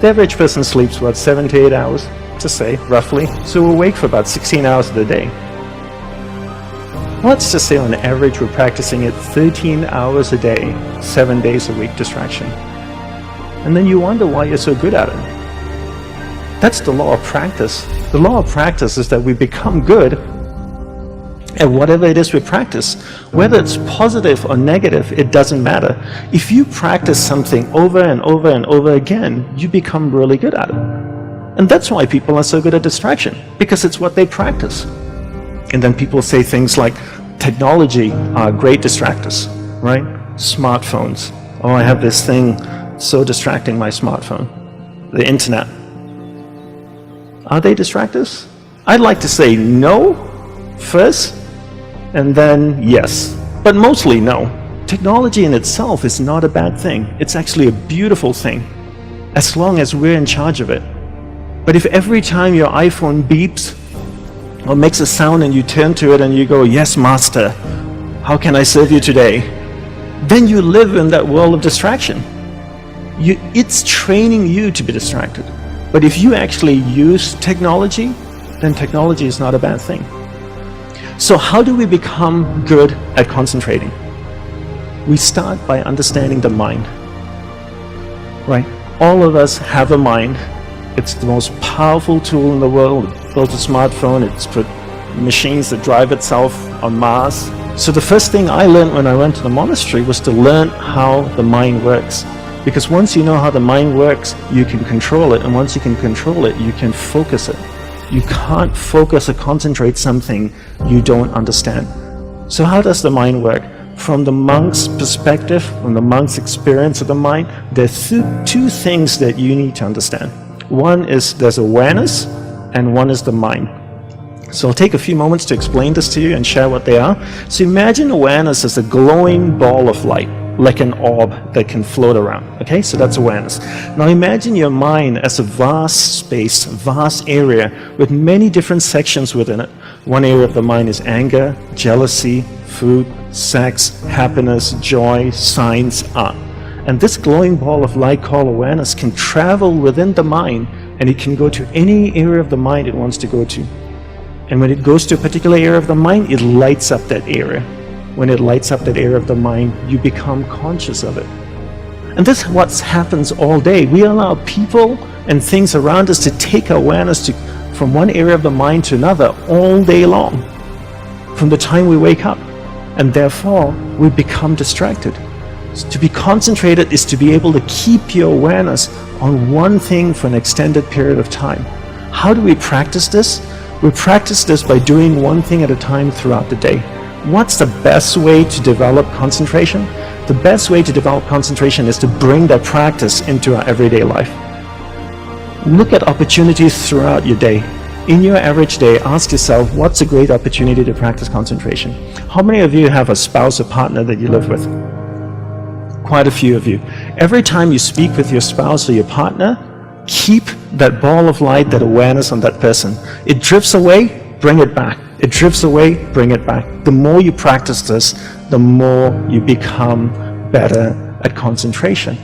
The average person sleeps, what, 7 to 8 hours, to say, roughly. So we're awake for about 16 hours of the day. Let's just say on average we're practicing it 13 hours a day, 7 days a week distraction. And then you wonder why you're so good at it. That's the law of practice. The law of practice is that we become good at whatever it is we practice. Whether it's positive or negative, it doesn't matter. If you practice something over and over and over again, you become really good at it. And that's why people are so good at distraction, because it's what they practice. And then people say things like, technology are great distractors, right? Smartphones. Oh, I have this thing so distracting, my smartphone. The internet. Are they distractors? I'd like to say no first, and then yes. But mostly no. Technology in itself is not a bad thing. It's actually a beautiful thing, as long as we're in charge of it. But if every time your iPhone beeps or makes a sound and you turn to it and you go, yes, master, how can I serve you today? Then you live in that world of distraction. It's training you to be distracted. But if you actually use technology, then technology is not a bad thing. So how do we become good at concentrating? We start by understanding the mind, right? All of us have a mind. It's the most powerful tool in the world. It built a smartphone, it's put machines that drive itself on Mars. So the first thing I learned when I went to the monastery was to learn how the mind works. Because once you know how the mind works, you can control it. And once you can control it, you can focus it. You can't focus or concentrate something you don't understand. So how does the mind work? From the monk's perspective, from the monk's experience of the mind, there are two things that you need to understand. One is there's awareness, and one is the mind. So I'll take a few moments to explain this to you and share what they are. So imagine awareness as a glowing ball of light, like an orb that can float around. Okay, so that's awareness. Now imagine your mind as a vast space, vast area with many different sections within it. One area of the mind is anger, jealousy, food, sex, happiness, joy, science, art. And this glowing ball of light called awareness can travel within the mind, and it can go to any area of the mind it wants to go to. And when it goes to a particular area of the mind, it lights up that area. When it lights up that area of the mind, you become conscious of it. And this is what happens all day. We allow people and things around us to take awareness from one area of the mind to another all day long, from the time we wake up. And therefore, we become distracted. So to be concentrated is to be able to keep your awareness on one thing for an extended period of time. How do we practice this? We practice this by doing one thing at a time throughout the day. What's the best way to develop concentration? The best way to develop concentration is to bring that practice into our everyday life. Look at opportunities throughout your day. In your average day, ask yourself, what's a great opportunity to practice concentration? How many of you have a spouse or partner that you live with? Quite a few of you. Every time you speak with your spouse or your partner, keep that ball of light, that awareness on that person. It drifts away, bring it back. It drifts away, bring it back. The more you practice this, the more you become better at concentration.